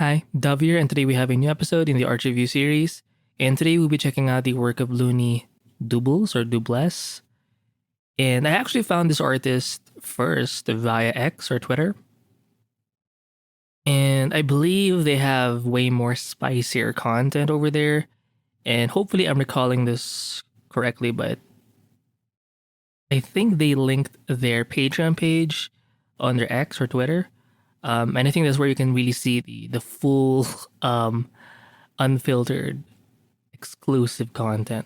Hi, Dove here, and today we have a new episode in the Art Review series. And today we'll be checking out the work of Luny Doobles or Doobles. And I actually found this artist first via X or Twitter. And I believe they have way more spicier content over there. And hopefully I'm recalling this correctly, but I think they linked their Patreon page on their X or Twitter. And I think that's where you can really see the full unfiltered exclusive content.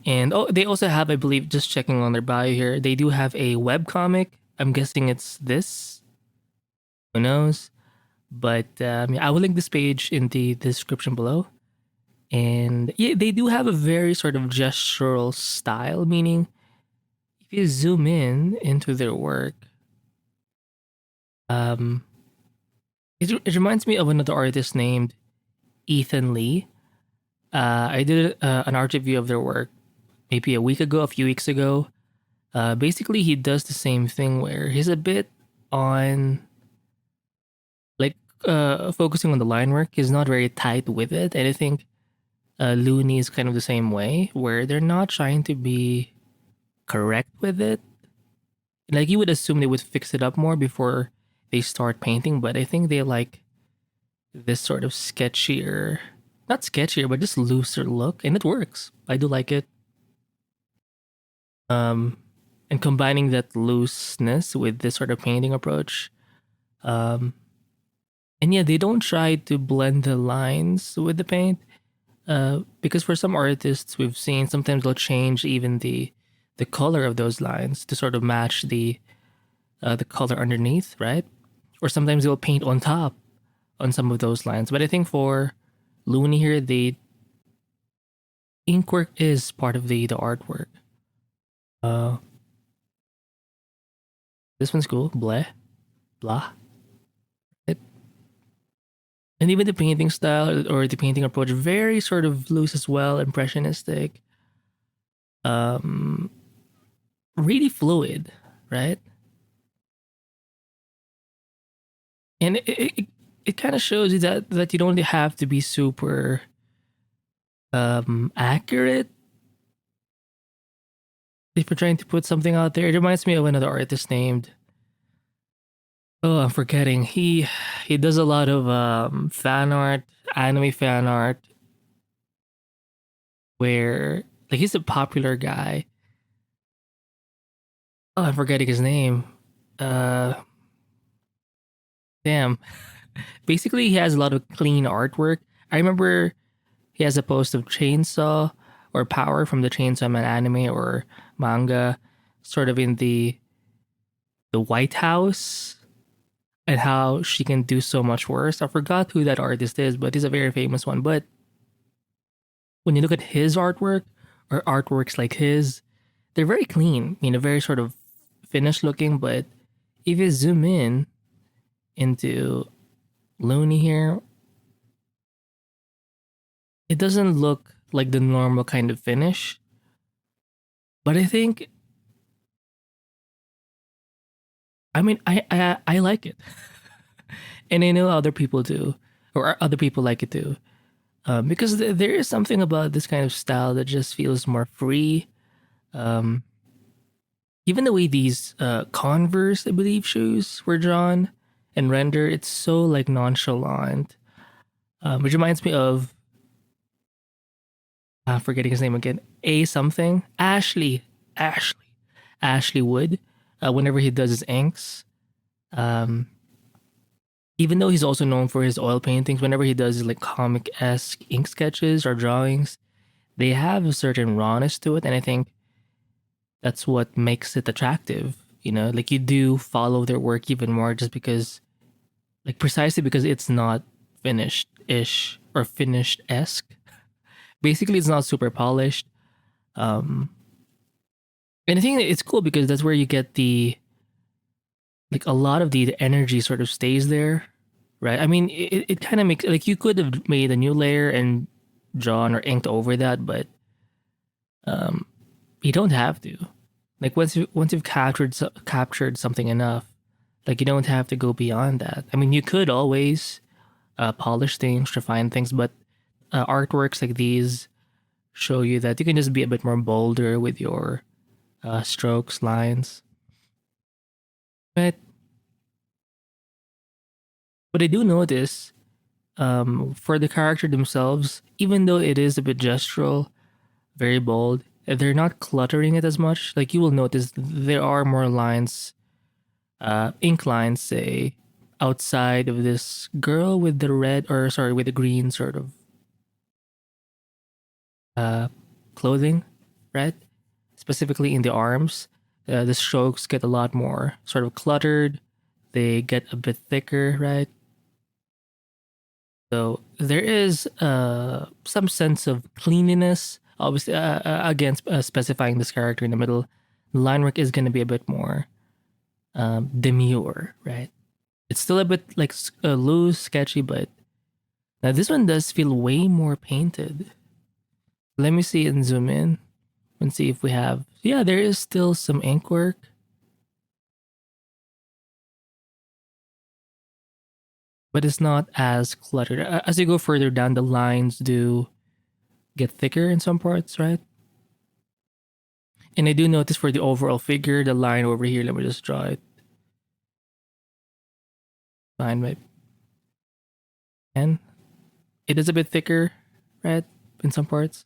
And they also have, I believe, just checking on their bio here, they do have a webcomic. I'm guessing it's this. Who knows? But yeah, I will link this page in the description below. And yeah, they do have a very sort of gestural style, meaning if you zoom in into their work, it reminds me of another artist named Ethan Lee. I did an art review of their work maybe a few weeks ago. Basically, he does the same thing where he's a bit on like focusing on the line work. He's not very tight with it, and I think Looney is kind of the same way, where they're not trying to be correct with it. Like you would assume they would fix it up more before they start painting, but I think they like this sort of sketchier, not sketchier, but just looser look, and it works. I do like it. And combining that looseness with this sort of painting approach. And yeah, they don't try to blend the lines with the paint. Because for some artists we've seen, sometimes they'll change even the color of those lines to sort of match the color underneath, right? Or sometimes they'll paint on top on some of those lines. But I think for Looney here, the ink work is part of the artwork. This one's cool. Blah. Blah. And even the painting style or the painting approach, very sort of loose as well, impressionistic. Really fluid, right? And it kind of shows you that you don't have to be super accurate if you're trying to put something out there. It reminds me of another artist named, oh, I'm forgetting. He does a lot of fan art, anime fan art, where like he's a popular guy. Oh, I'm forgetting his name. Damn. Basically, he has a lot of clean artwork. I remember he has a post of Chainsaw or Power from the Chainsaw Man anime or manga, sort of in the White House and how she can do so much worse. I forgot who that artist is, but he's a very famous one. But when you look at his artwork or artworks like his, they're very clean, very sort of finished looking. But if you zoom in into Looney here, it doesn't look like the normal kind of finish. But I think, I like it. And I know other people do, or other people like it too. Because there is something about this kind of style that just feels more free. Even the way these Converse, I believe, shoes were drawn and rendered, it's so like nonchalant. Which reminds me of, I'm forgetting his name again, A something, Ashley Wood. Whenever he does his inks, even though he's also known for his oil paintings, whenever he does his like comic-esque ink sketches or drawings, they have a certain rawness to it, and I think that's what makes it attractive. Like you do follow their work even more just because, like precisely because it's not finished-ish or finished-esque. Basically, it's not super polished. And I think it's cool because that's where you get like a lot of the energy sort of stays there, right? I mean, it kind of makes, like, you could have made a new layer and drawn or inked over that, but you don't have to. Like once you've captured something enough, Like you don't have to go beyond that. I mean, you could always polish things, refine things, but artworks like these show you that you can just be a bit more bolder with your strokes, lines. But I do notice for the character themselves, even though it is a bit gestural, very bold, they're not cluttering it as much. Like you will notice there are more lines, ink lines, say, outside of this girl with the red, or sorry, with the green sort of uh, clothing, right? Specifically in the arms, the strokes get a lot more sort of cluttered. They get a bit thicker, right? So there is some sense of cleanliness. Obviously, again, specifying this character in the middle, the line work is going to be a bit more demure, right? It's still a bit like loose, sketchy, but now this one does feel way more painted. Let me see and zoom in and see if we have. Yeah, there is still some ink work. But it's not as cluttered. As you go further down, the lines do get thicker in some parts, right? And I do notice for the overall figure, the line over here, let me just draw it. Find my pen. It is a bit thicker, right? In some parts.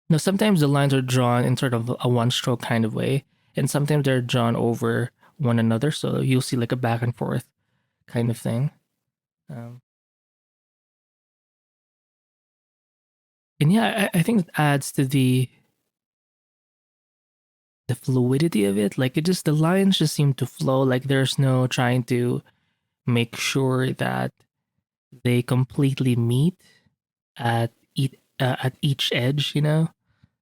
Now, sometimes the lines are drawn in sort of a one stroke kind of way, and sometimes they're drawn over one another. So you'll see like a back and forth kind of thing. Um, and yeah, I think it adds to the fluidity of it. Like it just, the lines just seem to flow. Like there's no trying to make sure that they completely meet at each edge, you know?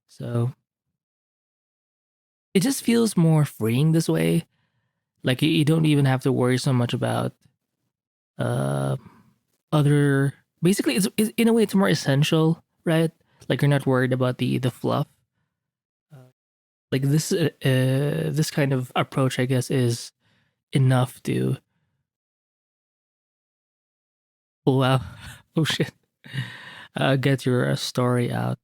So it just feels more freeing this way. Like you don't even have to worry so much about uh other, basically it's in a way it's more essential, right? Like you're not worried about the fluff. Like this kind of approach I guess is enough to, oh wow, oh shit, get your story out.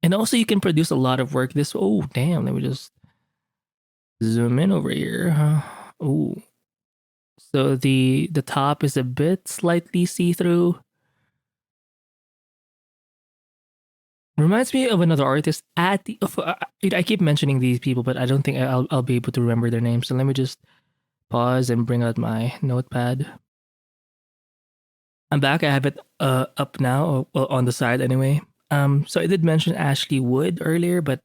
And also you can produce a lot of work this, oh damn, let me just zoom in over here. Oh, so the top is a bit slightly see-through. Reminds me of another artist at the. I keep mentioning these people, but I don't think I'll be able to remember their names. So let me just pause and bring out my notepad. I'm back. I have it up now, well on the side anyway. So I did mention Ashley Wood earlier, but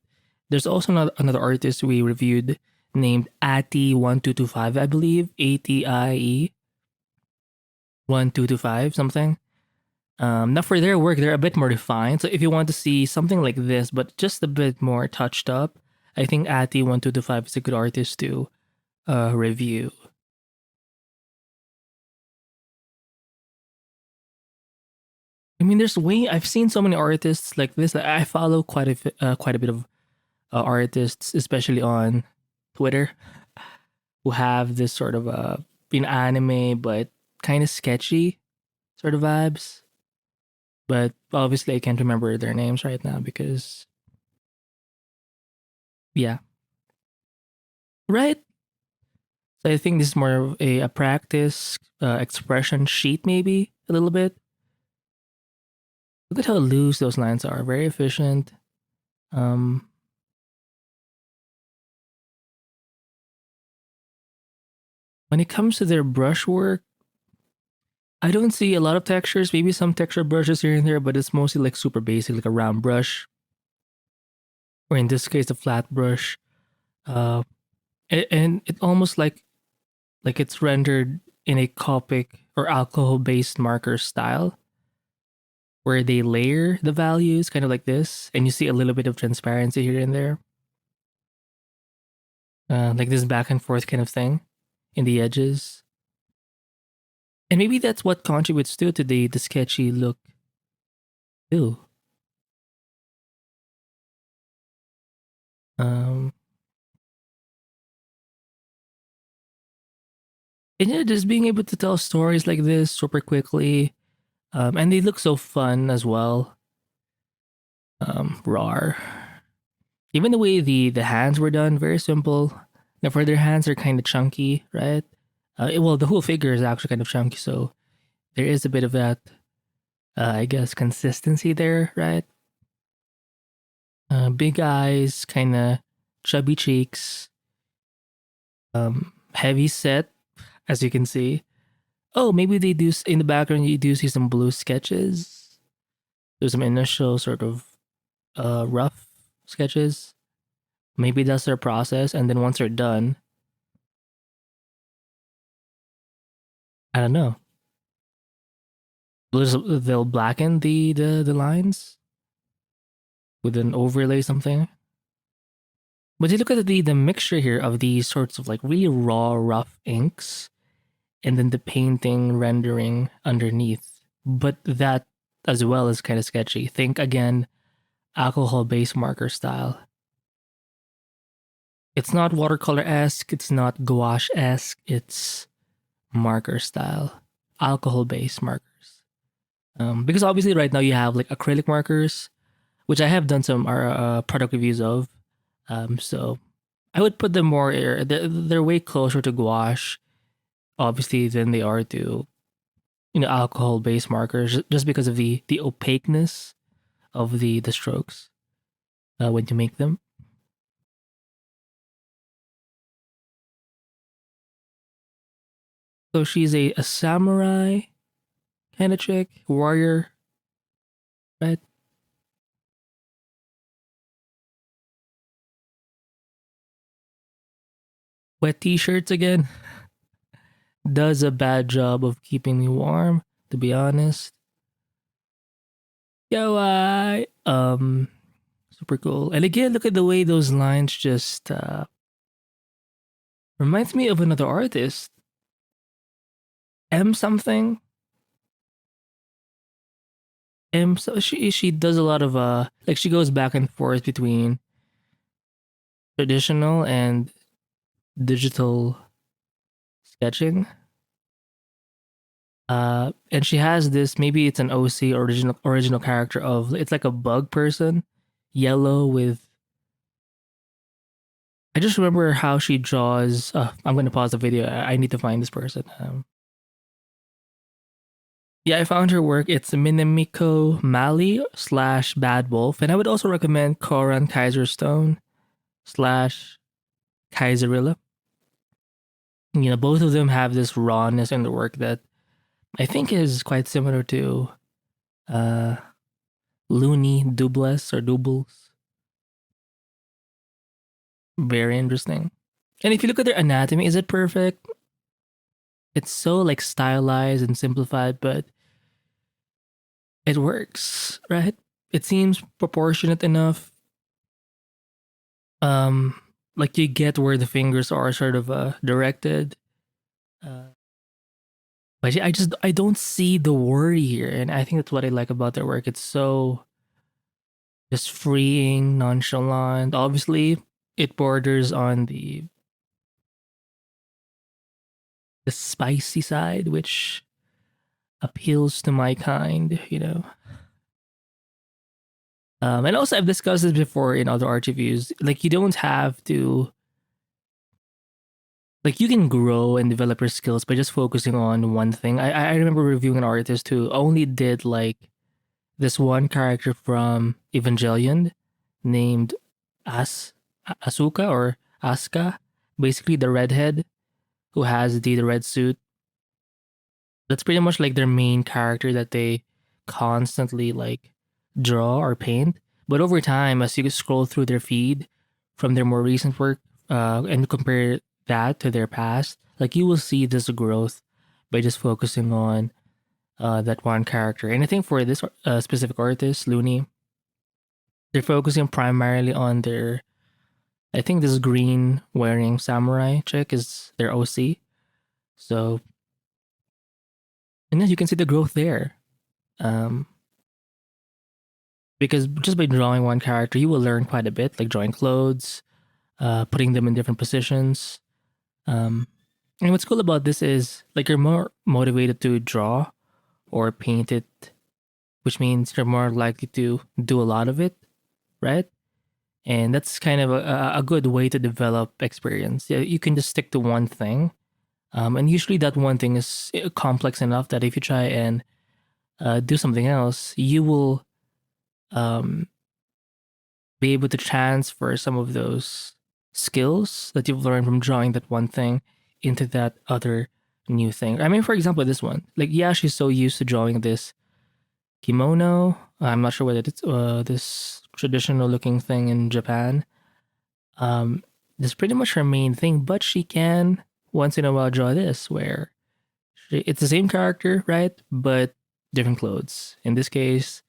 there's also another artist we reviewed named Ati1225, I believe, ATIE 1225 something. Now for their work, they're a bit more refined. So if you want to see something like this, but just a bit more touched up, I think Ati1225 is a good artist to review. I mean, I've seen so many artists like this. I follow quite a bit of artists, especially on Twitter, who have this sort of in anime but kind of sketchy sort of vibes. But obviously, I can't remember their names right now because yeah, right. So I think this is more of a practice expression sheet, maybe a little bit. Look at how loose those lines are. Very efficient. Um, when it comes to their brushwork, I don't see a lot of textures. Maybe some texture brushes here and there, but it's mostly like super basic, like a round brush, or in this case, a flat brush. Uh, and it almost like it's rendered in a Copic or alcohol-based marker style, where they layer the values, kind of like this, and you see a little bit of transparency here and there, like this back and forth kind of thing in the edges. And maybe that's what contributes to the sketchy look too. Um, And yeah, just being able to tell stories like this super quickly, and they look so fun as well. Rar. Even the way the hands were done, very simple. Now for their hands are kind of chunky, right? Well, the whole figure is actually kind of chunky, so there is a bit of that, I guess, consistency there, right? Big eyes, kind of chubby cheeks, heavy set, as you can see. Oh, maybe they do in the background. You do see some blue sketches. There's some initial sort of rough sketches. Maybe that's their process, and then once they're done, I don't know. They'll blacken the lines with an overlay something. But you look at the mixture here of these sorts of like really raw, rough inks, and then the painting rendering underneath. But that as well is kind of sketchy. Think again, alcohol-based marker style. It's not watercolor-esque, it's not gouache-esque, it's marker style, alcohol-based markers. Because obviously right now you have like acrylic markers, which I have done some product reviews of. So I would put them more. They're way closer to gouache, obviously, than they are to alcohol-based markers, just because of the opaqueness of the strokes when you make them. So she's a samurai kind of chick, warrior, right? Wet t-shirts again. Does a bad job of keeping me warm, to be honest. Yo, super cool. And again, look at the way those lines just reminds me of another artist, M something. M. So she does a lot of like she goes back and forth between traditional and digital sketching. And she has this, maybe it's an OC, original character of, it's like a bug person, yellow with, I just remember how she draws. I'm going to pause the video. I need to find this person. Yeah, I found her work. It's Minemiko Mali slash Badwolf. And I would also recommend Coran Kizerstone slash Kizerilla. Both of them have this rawness in the work that I think is quite similar to uh, Luny Doobles or Doobles. Very interesting. And if you look at their anatomy, is it perfect? It's so like stylized and simplified, but it works, right? It seems proportionate enough. Like you get where the fingers are sort of directed. Uh, but yeah, I don't see the worry here, and I think that's what I like about their work. It's so just freeing, nonchalant. Obviously, it borders on the spicy side, which appeals to my kind. And also, I've discussed this before in other art reviews. Like, you don't have to, like, you can grow and develop your skills by just focusing on one thing. I remember reviewing an artist who only did like this one character from Evangelion named Asuka or Asuka, basically the redhead who has the red suit. That's pretty much like their main character that they constantly like draw or paint. But over time, as you scroll through their feed from their more recent work and compare that to their past, like you will see this growth by just focusing on that one character. And I think for this specific artist, Luny, they're focusing primarily on their, I think this green wearing samurai chick is their OC. So, and then you can see the growth there. Um, because just by drawing one character, you will learn quite a bit, like drawing clothes, putting them in different positions. Um, And what's cool about this is like you're more motivated to draw or paint it, which means you're more likely to do a lot of it, right? And that's kind of a good way to develop experience. Yeah, you can just stick to one thing. And usually that one thing is complex enough that if you try and do something else, you will um, be able to transfer some of those skills that you've learned from drawing that one thing into that other new thing. I mean, for example, this one, like, yeah, she's so used to drawing this kimono. I'm not sure whether it's this traditional looking thing in Japan. Um, this is pretty much her main thing, but she can once in a while draw this where it's the same character, right? But different clothes. In this case,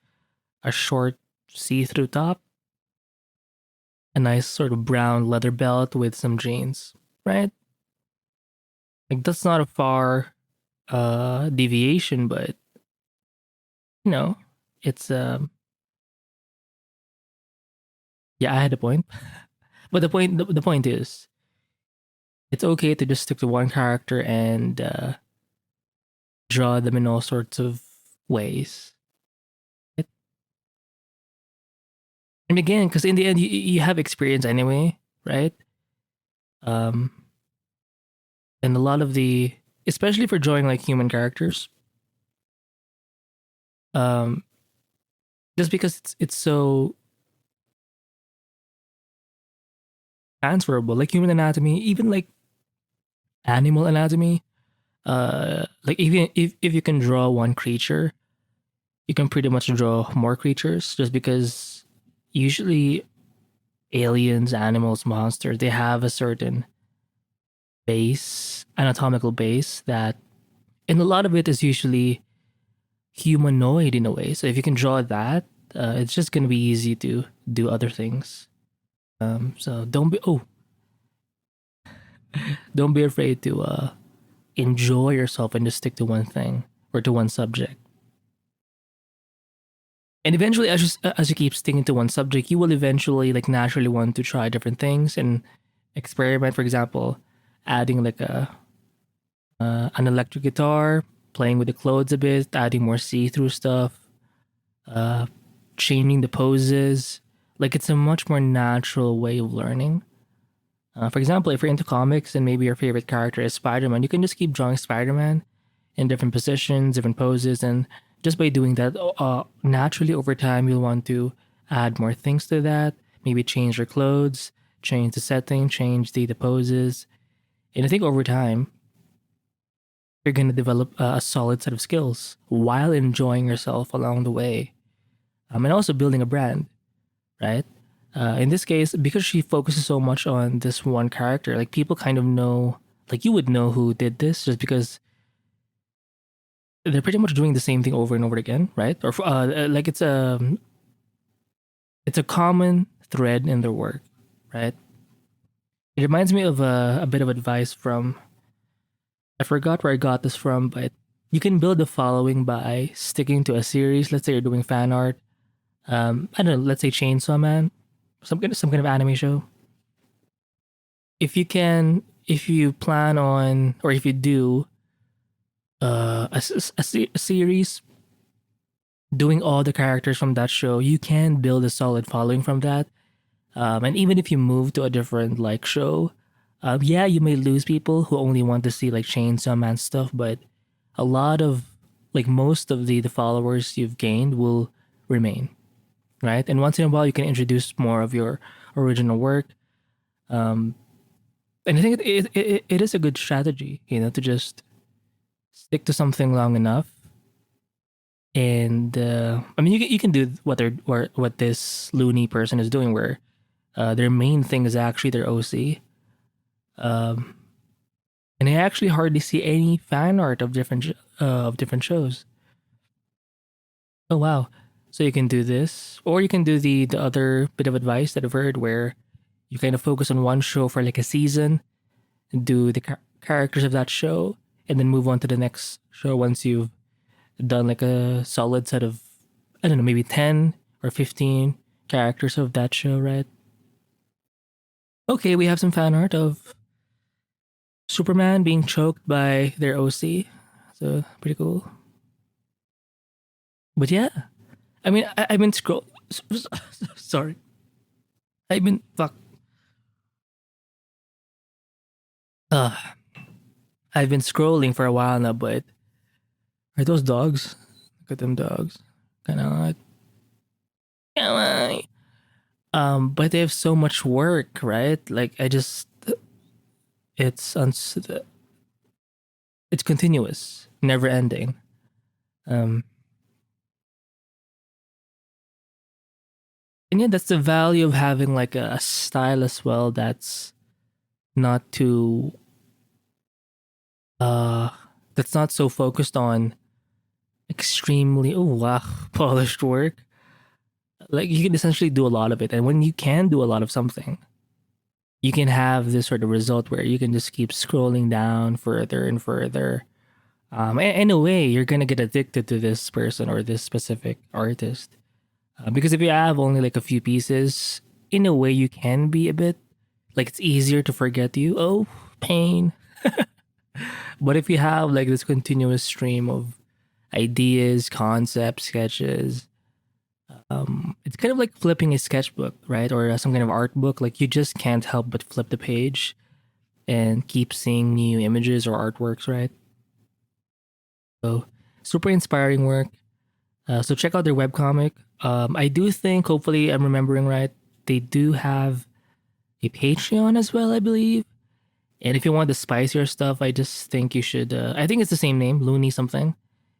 a short see-through top, a nice sort of brown leather belt with some jeans, right? Like that's not a far deviation, but you know, it's yeah, I had a point. But the point is it's okay to just stick to one character and draw them in all sorts of ways. And again, because in the end, you have experience anyway, right? Um, and a lot of the, especially for drawing like human characters, um, just because it's so transferable, like human anatomy, even like animal anatomy. Like even if you can draw one creature, you can pretty much draw more creatures, just because usually aliens, animals, monsters, they have a certain base, anatomical base that, and a lot of it is usually humanoid in a way. So if you can draw that, it's just gonna be easy to do other things. So don't be afraid to enjoy yourself and just stick to one thing or to one subject. And eventually, as you keep sticking to one subject, you will eventually like naturally want to try different things and experiment. For example, adding like a an electric guitar, playing with the clothes a bit, adding more see-through stuff, uh, changing the poses. Like it's a much more natural way of learning. For example, if you're into comics and maybe your favorite character is Spider-Man, you can just keep drawing Spider-Man in different positions, different poses, and just by doing that, naturally over time you'll want to add more things to that. Maybe change your clothes, change the setting, change the poses, and I think over time you're gonna develop a solid set of skills while enjoying yourself along the way, and also building a brand, right? In this case, because she focuses so much on this one character, like people kind of know, like you would know who did this just because they're pretty much doing the same thing over and over again, right? Or like it's a common thread in their work, right? It reminds me of a bit of advice from, I forgot where I got this from, but you can build a following by sticking to a series. Let's say you're doing fan art. I don't know. Let's say Chainsaw Man, some kind of anime show. If you plan on, or if you do a series doing all the characters from that show, you can build a solid following from that. And even if you move to a different like show, yeah, you may lose people who only want to see like Chainsaw Man stuff, but a lot of like most of the followers you've gained will remain, right? And once in a while, you can introduce more of your original work. Um, and I think it is a good strategy, you know, to just stick to something long enough. And I mean, you can do what this loony person is doing, where their main thing is actually their OC. Um, and I actually hardly see any fan art of different shows. Oh wow! So you can do this, or you can do the other bit of advice that I've heard, where you kind of focus on one show for like a season, and do the characters of that show, and then move on to the next show once you've done like a solid set of, I don't know, maybe 10 or 15 characters of that show, right? Okay, we have some fan art of Superman being choked by their OC. So pretty cool. But yeah, I mean, I've been scroll. Sorry, I've been fuck. Uh, I've been scrolling for a while now, but are those dogs? Look at them dogs. Kind of like, but they have so much work, right? Like I just, it's it's continuous, never ending. Um, and yeah, that's the value of having like a style as well. That's not too, uh, that's not so focused on extremely oh wow polished work. Like you can essentially do a lot of it, and when you can do a lot of something, you can have this sort of result where you can just keep scrolling down further and further. In a way, you're gonna get addicted to this person or this specific artist, because if you have only like a few pieces, in a way, you can be a bit like it's easier to forget you. Oh, pain. But if you have like this continuous stream of ideas, concepts, sketches, it's kind of like flipping a sketchbook, right? Or some kind of art book. Like you just can't help but flip the page and keep seeing new images or artworks, right? So super inspiring work. So check out their webcomic. I do think, hopefully, I'm remembering right. They do have a Patreon as well, I believe. And if you want the spicier stuff, I just think you should. I think it's the same name, Luny something.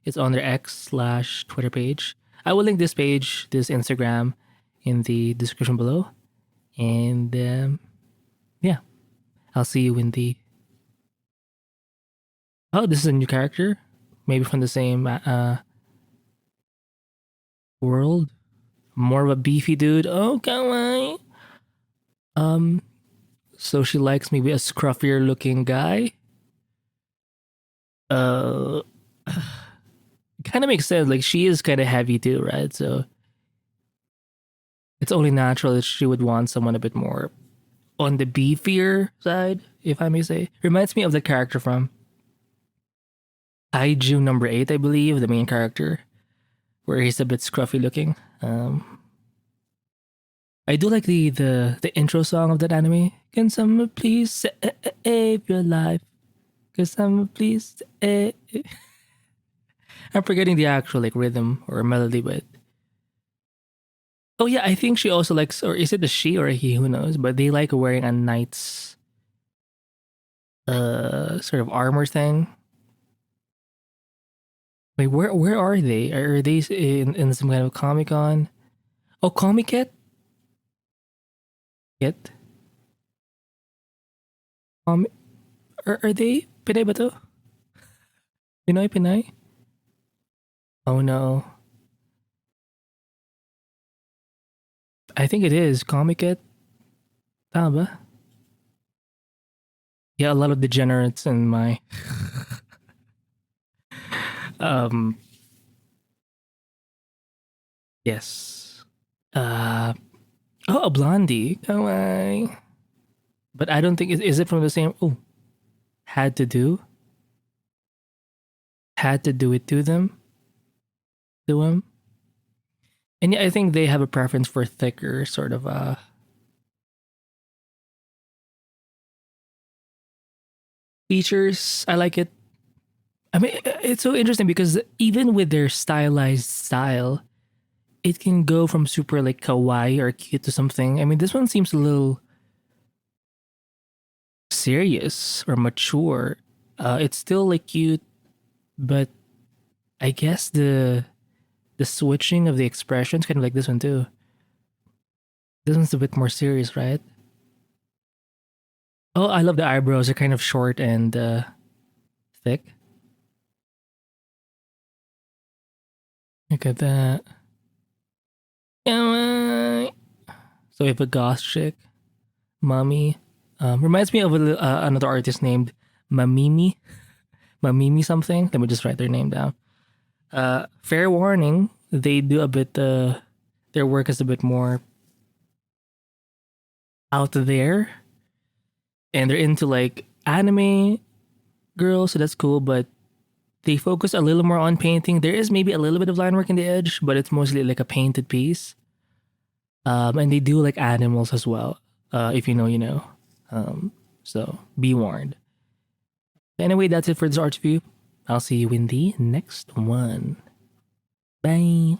It's on their X/Twitter page. I will link this page, this Instagram, in the description below. And yeah, I'll see you in the. Oh, this is a new character, maybe from the same world. More of a beefy dude. Oh, come on. Um, so she likes maybe a scruffier looking guy. Uh, kind of makes sense. Like she is kind of heavy too, right? So it's only natural that she would want someone a bit more on the beefier side, if I may say. Reminds me of the character from Kaiju number 8, I believe, the main character, where he's a bit scruffy looking. I do like the intro song of that anime. Can someone please save your life? Can someone please? I'm forgetting the actual like rhythm or melody, but oh yeah, I think she also likes, or is it a she or a he? Who knows? But they like wearing a knight's sort of armor thing. Wait, where are they? Are they in some kind of Comic Con? Oh, Comic Yet? Um, are they Pinay ba to? Pinoy Pinay? Oh no, I think it is Comic It. Tama ba? Yeah, a lot of degenerates in my um yes. Uh oh, a blondie. Oh my. But I don't think is it from the same. Oh, had to do, had to do it to him. And yeah, I think they have a preference for thicker sort of features. I like it. I mean, it's so interesting because even with their stylized style, it can go from super like kawaii or cute to something. I mean, this one seems a little serious or mature. It's still like cute, but I guess the switching of the expressions kind of like this one too. This one's a bit more serious, right? Oh, I love the eyebrows. They're kind of short and thick. Look at that. So we have a goth chick, Mommy. Reminds me of another artist named Mamimi. Mamimi something. Let me just write their name down. Fair warning, they do a bit. Their work is a bit more out there, and they're into like anime girl, so that's cool, but they focus a little more on painting. There is maybe a little bit of line work in the edge, but it's mostly like a painted piece. And they do like animals as well. If you know, you know. So be warned. Anyway, that's it for this art review. I'll see you in the next one. Bye.